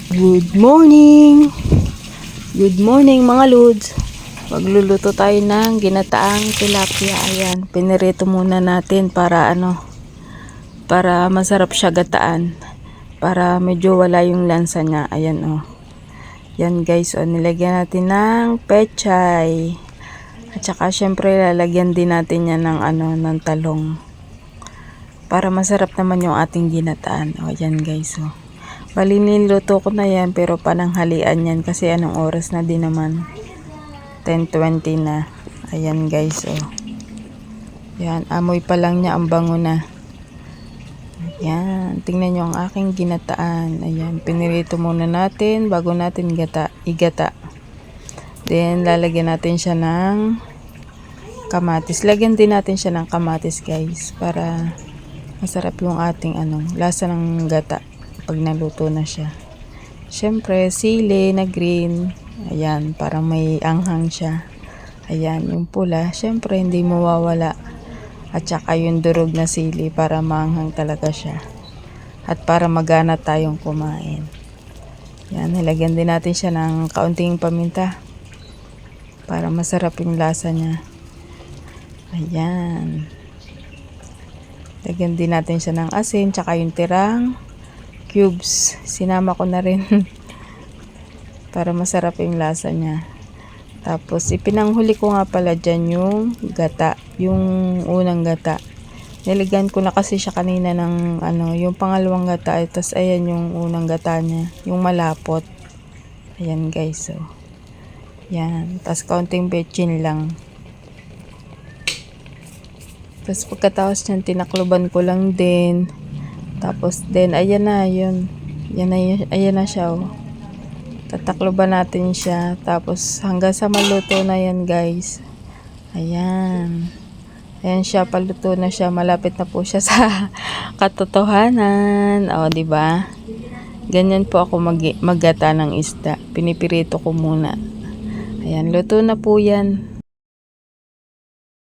Good morning! Good morning mga lods. Magluluto tayo ng ginataang tilapia. Ayan, pinirito muna natin para para masarap siya gataan. Para medyo wala yung lansa niya. Ayan oh. Yan guys, nilagyan natin ng pechay. At saka syempre lalagyan din natin yan ng ng talong. Para masarap naman yung ating ginataan. O yan guys oh. Bali niluto ko na yan pero pananghalian yan kasi anong oras na din naman, 10:20 na. Ayan guys oh. Yan, amoy pa lang niya ang bango na. Ayan, tingnan nyo ang aking ginataan. Ayan, pinirito muna natin bago natin igata. Then lalagyan natin siya ng kamatis. Lagyan din natin siya ng kamatis guys para masarap yung ating lasa ng gata pag naluto na siya. Syempre sili na green, ayan, parang may anghang siya. Ayan, yung pula syempre hindi mawawala, at saka yung durog na sili para maanghang talaga siya at para magana tayong kumain. Yan, nilagyan din natin siya ng kaunting paminta para masarap yung lasa niya. Ayan, lagyan din natin siya ng asin, tsaka yung tirang cubes sinama ko na rin para masarap yung lasa niya. Tapos ipinanghuli ko nga pala dyan yung gata, yung unang gata. Nilagyan ko na kasi siya kanina ng yung pangalawang gata. Tapos ayan yung unang gata niya, yung malapot. Ayan guys oh. Yan, tapos kaunting betchin lang. Tapos pagkatapos nyan tinakloban ko lang din. Tapos then ayan na yun. Ayan na siya oh. Tatakloban natin siya. Tapos hanggang sa maluto na yan guys. Ayan. Ayan siya, paluto na siya. Malapit na po siya sa katotohanan. O, diba? Ganyan po ako maggata ng isda. Pinipirito ko muna. Ayan, luto na po yan.